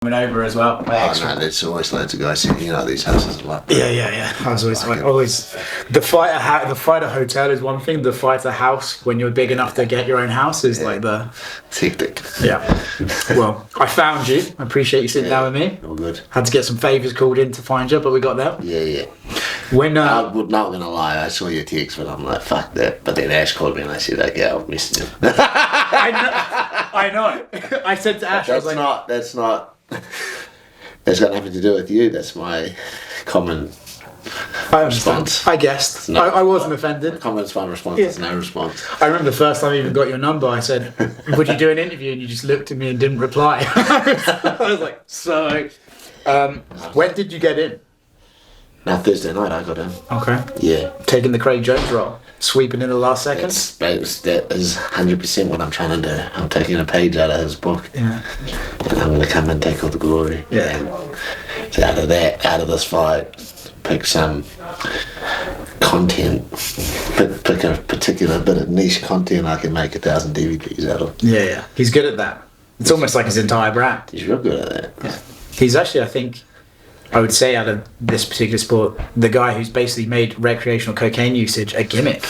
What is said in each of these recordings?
coming over as well. No, there's always loads of guys saying, these houses are like. Yeah. I was always the fighter hotel is one thing. The fighter house, when you're big enough to get your own house, is like the. It's hectic. Yeah. Well, I found you. I appreciate you sitting down with me. All good. Had to get some favours called in to find you, but we got there. Yeah. When I'm not gonna lie, I saw your text, but I'm like, fuck that. But then Ash called me and I said, okay, I'll miss him. I know. I said to Ash, that's not. That's got nothing to do with you. That's my common response. I guessed. I wasn't offended. Common response is no response. I remember the first time I even got your number, I said, would you do an interview? And you just looked at me and didn't reply. I was like, so. When did you get in? No, Thursday night I got in. Okay. Yeah. Taking the Craig Jones role. Sweeping in the last second. That is 100% what I'm trying to do. I'm taking a page out of his book. Yeah. And I'm going to come and take all the glory. Yeah. And so out of this fight, pick some content, pick a particular bit of niche content I can make 1,000 DVDs out of. Yeah. He's good at that. It's almost like his entire brand. He's real good at that. Yeah. He's actually, I think, I would say out of this particular sport, the guy who's basically made recreational cocaine usage a gimmick.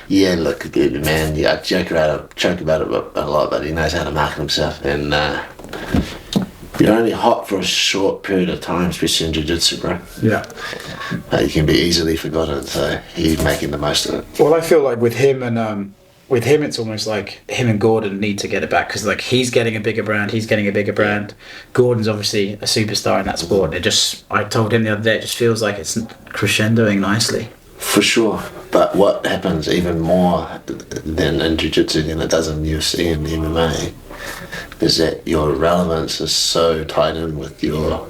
Yeah, look, man, I joke about it a lot, but he knows how to market himself. And you're only hot for a short period of time, especially in jiu-jitsu, bro. Yeah. You can be easily forgotten, so he's making the most of it. Well, I feel like with him, it's almost like him and Gordon need to get it back because, like, he's getting a bigger brand. Gordon's obviously a superstar in that sport. I told him the other day, it just feels like it's crescendoing nicely. For sure. But what happens even more than in jiu-jitsu than it does in UFC and MMA is that your relevance is so tied in with your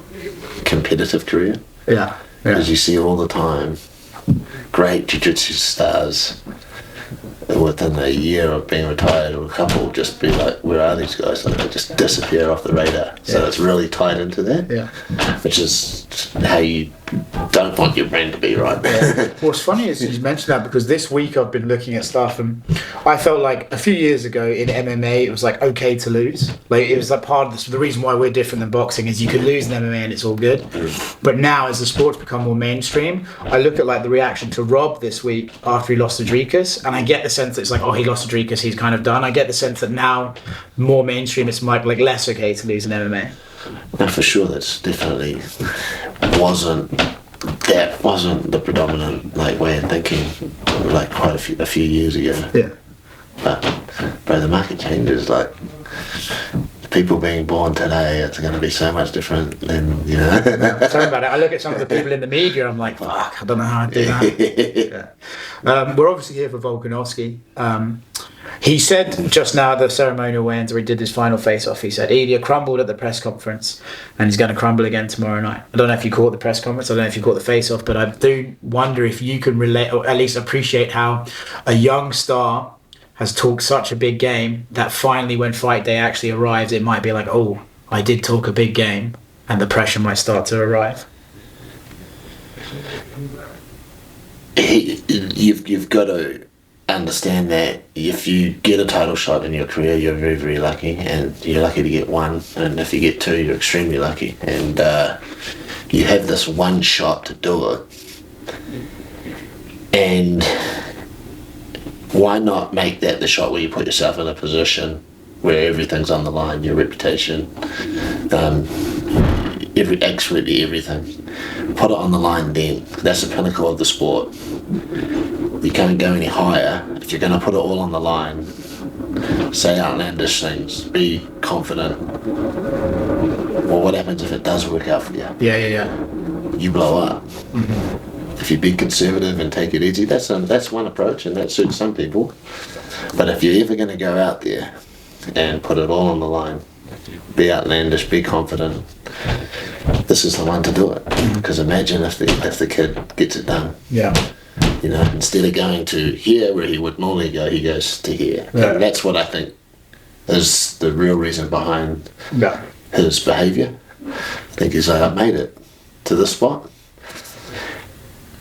competitive career. Yeah. Because you see all the time great jiu-jitsu stars within a year of being retired, or a couple just be like, where are these guys? Like, they just disappear off the radar. So it's really tied into that. Yeah. Which is how you don't want your brand to be, right? Yeah. What's funny is you mentioned that because this week I've been looking at stuff and I felt like a few years ago in MMA it was like okay to lose. Like it was like part of this, the reason why we're different than boxing is you can lose in MMA and it's all good. But now as the sport's become more mainstream, I look at like the reaction to Rob this week after he lost to Dricus and I get the sense that it's like, oh, he lost to Dricus, he's kind of done. I get the sense that now more mainstream it's like less okay to lose in MMA. No, for sure, that's definitely wasn't the predominant way of thinking quite a few years ago. Yeah. But the market changes. Like people being born today, it's going to be so much different than Tell me about it. I look at some of the people in the media. I'm like, fuck, I don't know how I do that. Yeah. We're obviously here for Volkanovski. He said just now the ceremonial weigh-ins where he did his final face-off, he said Ilia crumbled at the press conference and he's going to crumble again tomorrow night. I don't know if you caught the press conference, I don't know if you caught the face-off, but I do wonder if you can relate or at least appreciate how a young star has talked such a big game that finally when fight day actually arrives, it might be like, oh, I did talk a big game and the pressure might start to arrive. You've got to understand that if you get a title shot in your career, you're very, very lucky, and you're lucky to get one, and if you get two, you're extremely lucky, and you have this one shot to do it, and why not make that the shot where you put yourself in a position where everything's on the line, your reputation, absolutely everything. Put it on the line then. That's the pinnacle of the sport. You can't go any higher if you're going to put it all on the line. Say outlandish things. Be confident. Well, what happens if it does work out for you? Yeah. You blow up. Mm-hmm. If you be conservative and take it easy, that's one approach, and that suits some people. But if you're ever going to go out there and put it all on the line, be outlandish, be confident, this is the one to do it. Because imagine if the kid gets it done. Yeah. Instead of going to here where he would normally go, he goes to here. Yeah. And that's what I think is the real reason behind his behaviour. I think he's like, I made it to this spot.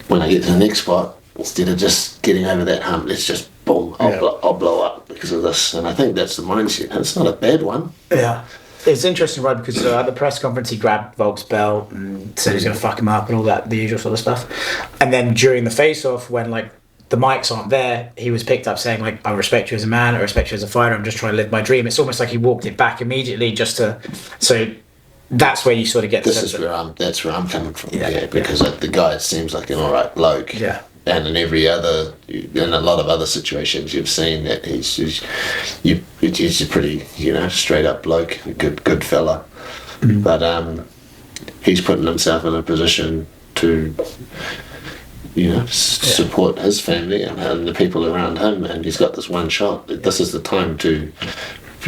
When I get to the next spot, instead of just getting over that hump, let's just boom, I'll blow up because of this. And I think that's the mindset. And it's not a bad one. Yeah. It's interesting, right? Because at the press conference, he grabbed Volk's belt and said he's going to fuck him up and all that, the usual sort of stuff. And then during the face-off, when like the mics aren't there, he was picked up saying like, "I respect you as a man. I respect you as a fighter. I'm just trying to live my dream." It's almost like he walked it back immediately, just to. So that's where you sort of get. That's where I'm coming from. Yeah, because the guy seems like an alright bloke. Yeah. And in a lot of other situations, you've seen that he's a pretty, straight up bloke, good fella. Mm-hmm. But he's putting himself in a position to, support his family and the people around him, and he's got this one shot. This is the time to.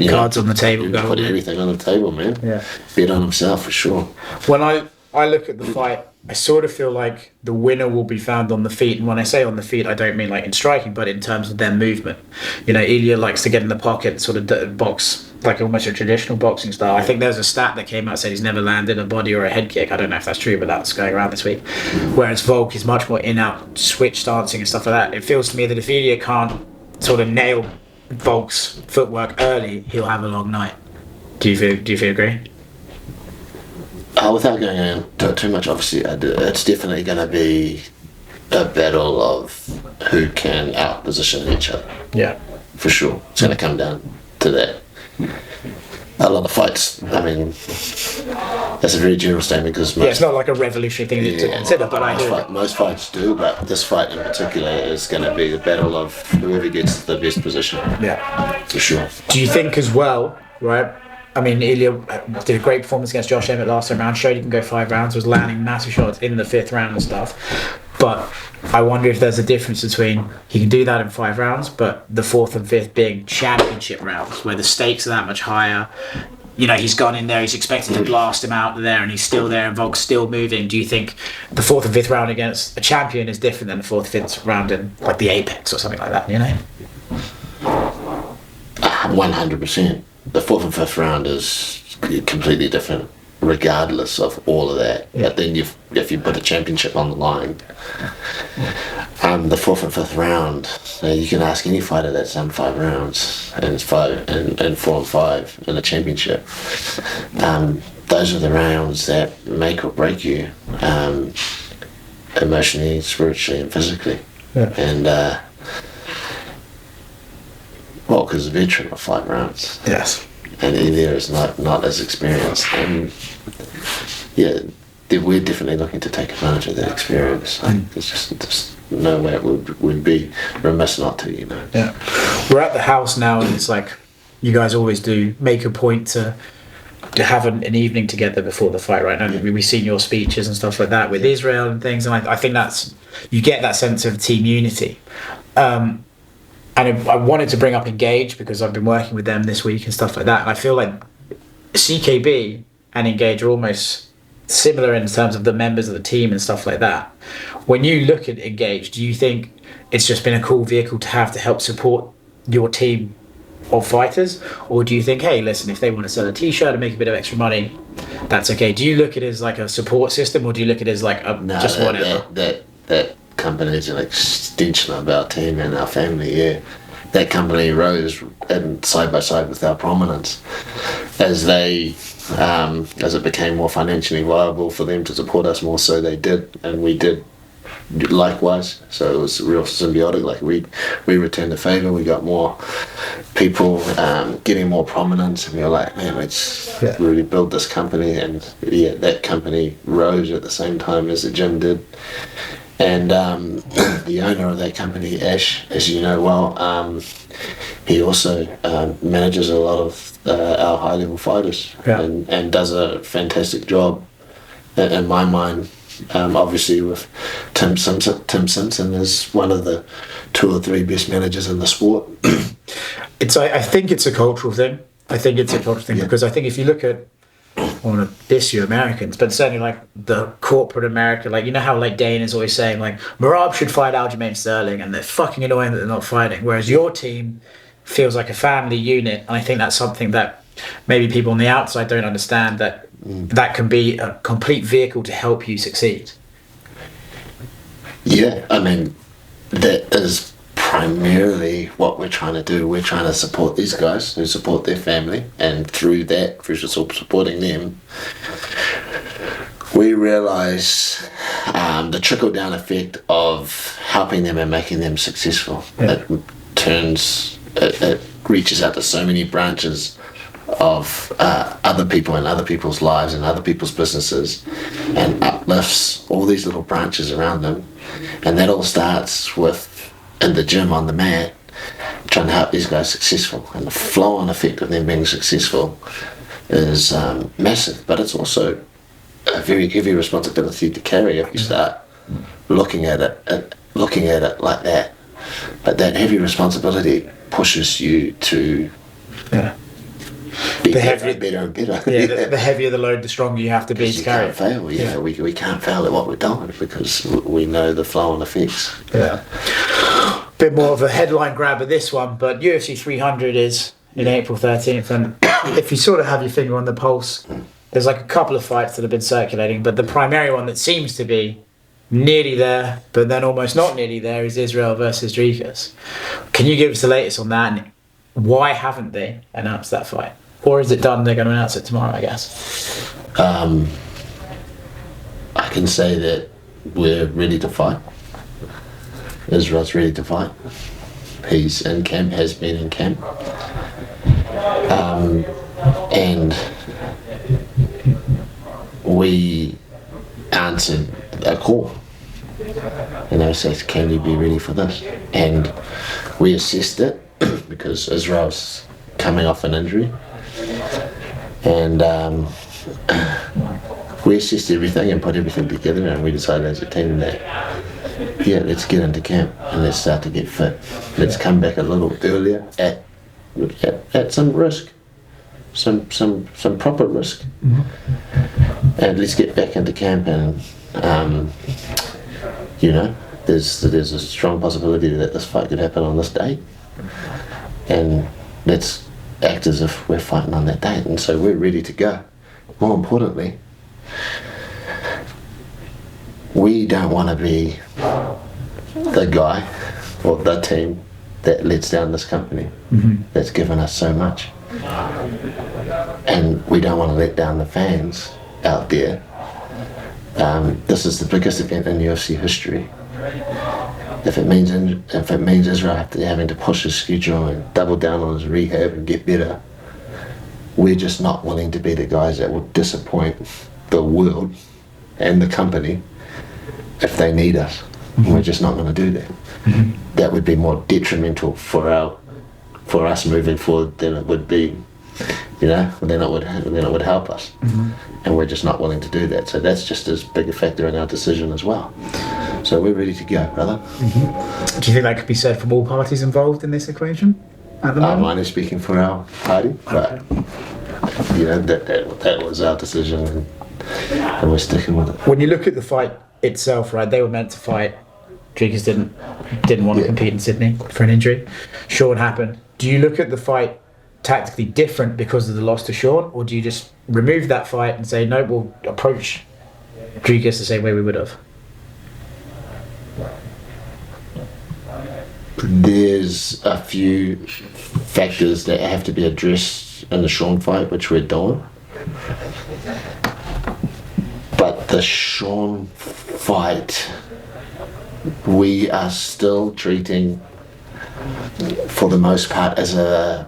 Cards on the table. Put everything on the table, man. Yeah. Bet on himself for sure. When I look at the fight, I sort of feel like the winner will be found on the feet. And when I say on the feet, I don't mean like in striking, but in terms of their movement. Ilia likes to get in the pocket and sort of box, like almost a traditional boxing style. I think there's a stat that came out that said he's never landed a body or a head kick. I don't know if that's true, but that's going around this week. Whereas Volk is much more in-out, switch stancing and stuff like that. It feels to me that if Ilia can't sort of nail Volk's footwork early, he'll have a long night. Do you agree? Without going into too much, obviously, it's definitely going to be a battle of who can out-position each other. Yeah. For sure. It's going to come down to that. A lot of fights, I mean, that's a very general statement because... it's not like a revolutionary thing to consider, but most fights do, but this fight in particular is going to be the battle of whoever gets the best position. Yeah. For sure. Do you think as well, right... I mean, Ilia did a great performance against Josh Emmett last time round, showed he can go 5 rounds, was landing massive shots in the 5th round and stuff. But I wonder if there's a difference between he can do that in 5 rounds, but the 4th and 5th being championship rounds, where the stakes are that much higher. He's gone in there, he's expected to blast him out there, and he's still there, and Volk's still moving. Do you think the 4th and 5th round against a champion is different than the 4th and 5th round in, like, the Apex or something like that, 100%. The 4th and 5th round is completely different, regardless of all of that. Yeah. But then if you put a championship on the line, the 4th and 5th round, you can ask any fighter that's done 5 rounds and 4 and 5 in a championship. Those are the rounds that make or break you, emotionally, spiritually, and physically. Yeah. And because a veteran of 5 rounds. Yes. And Ilia is not as experienced. And we're definitely looking to take advantage of that experience. There's just no way it would be remiss not to, Yeah. We're at the house now, and it's like you guys always do make a point to have an evening together before the fight, right? And we've seen your speeches and stuff like that with Israel and things, and I think that's, you get that sense of team unity. And I wanted to bring up Engage because I've been working with them this week and stuff like that. And I feel like CKB and Engage are almost similar in terms of the members of the team and stuff like that. When you look at Engage, do you think it's just been a cool vehicle to have to help support your team of fighters? Or do you think, hey, listen, if they want to sell a t-shirt and make a bit of extra money, that's okay? Do you look at it as like a support system, or do you look at it as like whatever? That company is an extension of our team and our family. That company rose and side by side with our prominence as it became more financially viable for them to support us more. So they did, and we did likewise. So it was real symbiotic. Like we returned the favor. We got more people getting more prominence, and we were like, man, let's really build this company. And that company rose at the same time as the gym did. And the owner of that company, Ash, as you know well, he also manages a lot of our high-level fighters and does a fantastic job, in my mind. Obviously, with Tim Simpson is one of the 2 or 3 best managers in the sport. I think it's a cultural thing. Because I think if you look at, I want to diss you Americans, but certainly like the corporate America, like, you know how like Dane is always saying like Merab should fight Aljamain Sterling, and they're fucking annoying that they're not fighting, whereas your team feels like a family unit. And I think that's something that maybe people on the outside don't understand, that that can be a complete vehicle to help you succeed. Yeah, I mean, that is primarily what we're trying to do. We're trying to support these guys who support their family, and through that, through supporting them, we realise the trickle-down effect of helping them and making them successful. Yeah. It reaches out to so many branches of other people and other people's lives and other people's businesses, and uplifts all these little branches around them. And that all starts with, in the gym on the mat, trying to help these guys successful. And the flow-on effect of them being successful is massive, but it's also a very heavy responsibility to carry if you start looking at it like that. But that heavy responsibility pushes you to be better and better. Yeah, the heavier the load, the stronger you have to be to carry it. Fail. We can't fail at what we're doing because we know the flow-on effects. Yeah. Bit more of a headline grabber this one, but UFC 300 is in April 13th, and if you sort of have your finger on the pulse, there's like a couple of fights that have been circulating, but the primary one that seems to be nearly there, but then almost not nearly there, is Israel versus Dricus. Can you give us the latest on that, and why haven't they announced that fight? Or is it done, they're going to announce it tomorrow, I guess? I can say that we're ready to fight. Israel's ready to fight. He's in camp, has been in camp. And we answered a call. And they said, can you be ready for this? And we assessed it because Israel's coming off an injury. And we assessed everything and put everything together, and we decided as a team that, let's get into camp and let's start to get fit. Let's come back a little earlier at some risk, some proper risk. Mm-hmm. And let's get back into camp, and there's a strong possibility that this fight could happen on this date, and let's act as if we're fighting on that date. And so we're ready to go. More importantly, we don't want to be the guy or the team that lets down this company that's given us so much, and we don't want to let down the fans out there. This is the biggest event in UFC history. If it means Israel having to push his schedule and double down on his rehab and get better, we're just not willing to be the guys that will disappoint the world and the company if they need us. Mm-hmm. We're just not going to do that. Mm-hmm. That would be more detrimental for us moving forward than it would be, then it would help us. Mm-hmm. And we're just not willing to do that. So that's just as big a factor in our decision as well. So we're ready to go, brother. Mm-hmm. Do you think that could be said from all parties involved in this equation at the moment? Mine is speaking for our party, but that was our decision, and we're sticking with it. When you look at the fight itself, right, they were meant to fight. Dricus didn't want to compete in Sydney for an injury. Sean happened. Do you look at the fight tactically different because of the loss to Sean, or do you just remove that fight and say, no, we'll approach Dricus the same way we would have? There's a few factors that have to be addressed in the Sean fight, which we're doing. But the Sean fight, we are still treating, for the most part, as a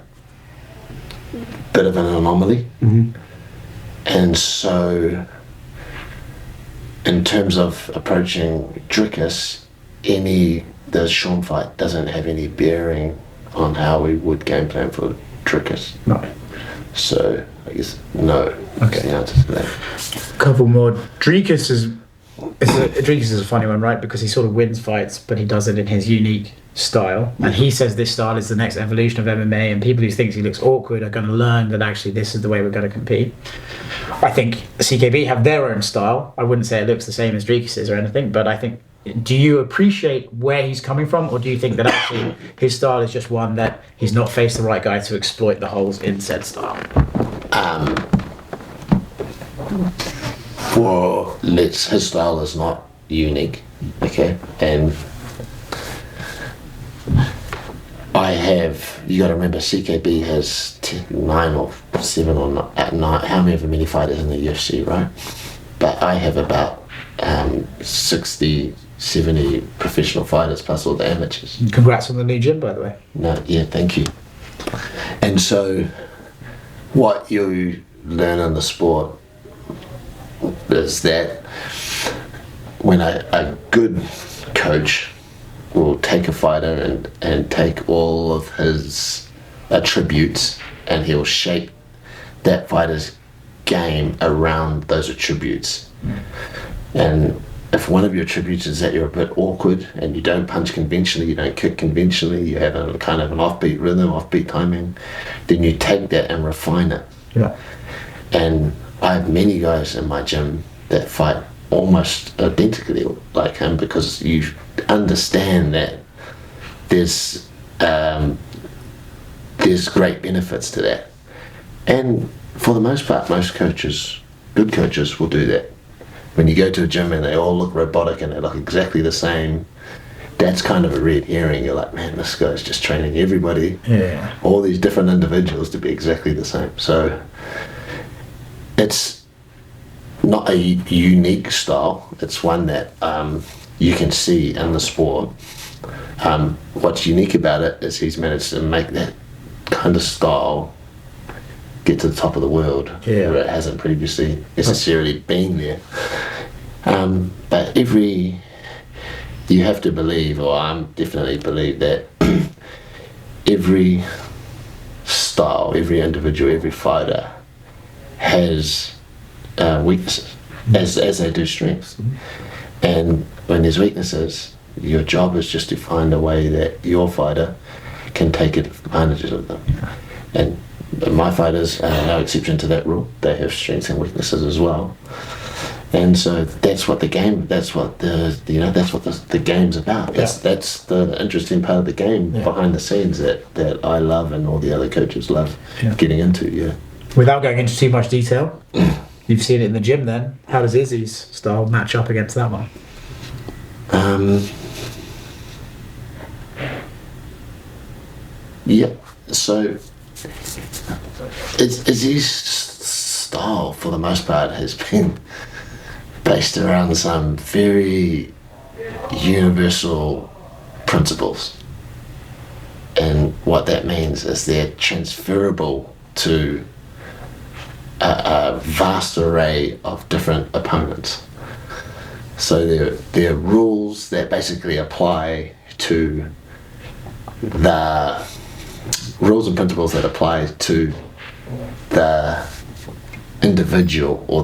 bit of an anomaly. Mm-hmm. And so, in terms of approaching Dricus, the Sean fight doesn't have any bearing on how we would game plan for Dricus. No. So I guess no. Okay. Is the answer to that. A couple more. Dricus is a funny one, right? Because he sort of wins fights, but he does it in his unique style. And he says this style is the next evolution of MMA, and people who think he looks awkward are going to learn that actually this is the way we're going to compete. I think CKB have their own style. I wouldn't say it looks the same as Dricus's or anything, but I think, do you appreciate where he's coming from, or do you think that actually his style is just one that he's not faced the right guy to exploit the holes in said style? His style is not unique, okay, and you got to remember, CKB has 9 or 7 or 9, however many fighters in the UFC, right? But I have about 60, 70 professional fighters plus all the amateurs. Congrats on the new gym, by the way. No, yeah, thank you. And so what you learn in the sport is that when a good coach will take a fighter and take all of his attributes and he'll shape that fighter's game around those attributes. And if one of your attributes is that you're a bit awkward and you don't punch conventionally, you don't kick conventionally, you have a kind of an offbeat rhythm, offbeat timing, then you take that and refine it. Yeah. And I have many guys in my gym that fight almost identically like him, because you understand that there's great benefits to that. And for the most part, most coaches, good coaches, will do that. When you go to a gym and they all look robotic and they look exactly the same, that's kind of a red herring. You're like, man, this guy's just training everybody, all these different individuals to be exactly the same. So it's not a unique style. It's one that you can see in the sport. What's unique about it is he's managed to make that kind of style get to the top of the world, where it hasn't previously necessarily been there. But you have to believe, or I'm definitely believe that every style, every individual, every fighter has weaknesses, as they do strengths. And when there's weaknesses, your job is just to find a way that your fighter can take advantage of them. And my fighters are no exception to that rule. They have strengths and weaknesses as well. And so that's what the game's about. That's the interesting part of the game behind the scenes that I love and all the other coaches love getting into. Without going into too much detail, you've seen it in the gym then. How does Izzy's style match up against that one? So Izzy's style, for the most part, has been based around some very universal principles. And what that means is they're transferable to a vast array of different opponents. So they're rules that basically apply to the rules and principles that apply to the individual or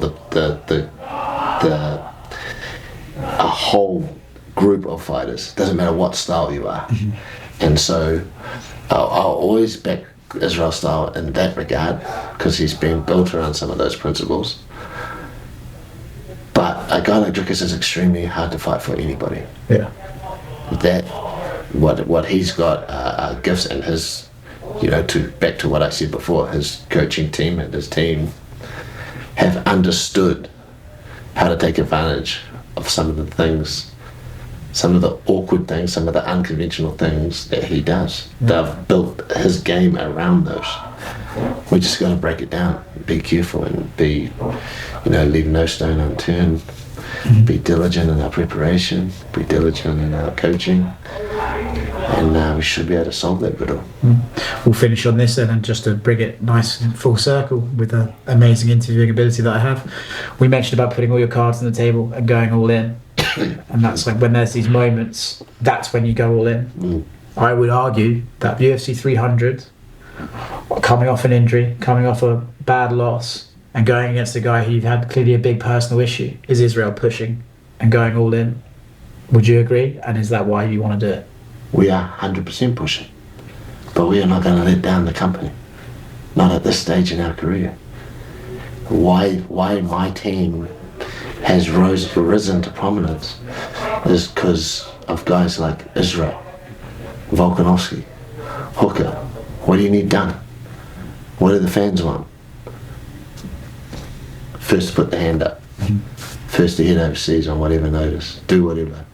a whole group of fighters. Doesn't matter what style you are. And so I'll always back Israel style in that regard, because he's been built around some of those principles. But a guy like Dricus is extremely hard to fight for anybody. That what he's got are gifts, and his, back to what I said before, his coaching team and his team have understood how to take advantage of some of the things, some of the awkward things, some of the unconventional things that he does. They've built his game around those. We just got to break it down, be careful, and be, leave no stone unturned. Be diligent in our preparation, be diligent in our coaching, and we should be able to solve that riddle. We'll finish on this then, and just to bring it nice and full circle with the amazing interviewing ability that I have. We mentioned about putting all your cards on the table and going all in. And that's like when there's these moments, that's when you go all in. I would argue that UFC 300, coming off an injury, coming off a bad loss, and going against a guy who you've had clearly a big personal issue, is Israel pushing and going all in. Would you agree? And is that why you want to do it? We are 100% pushing, but we are not going to let down the company. Not at this stage in our career. Why my team has risen to prominence is because of guys like Israel, Volkanovski, Hooker. What do you need done? What do the fans want? First to put the hand up. First to head overseas on whatever notice. Do whatever.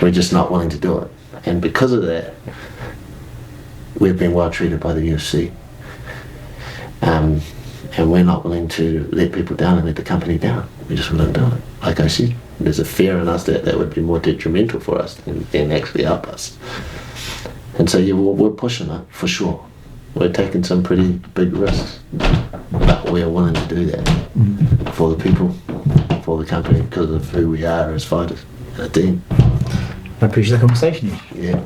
We're just not willing to do it. And because of that, we've been well treated by the UFC. And we're not willing to let people down and let the company down. We just want to do it. Like I said, there's a fear in us that would be more detrimental for us than actually help us. And so yeah, we're pushing it for sure. We're taking some pretty big risks, but we're willing to do that for the people, for the company, because of who we are as fighters, a team. I appreciate the conversation. Yeah.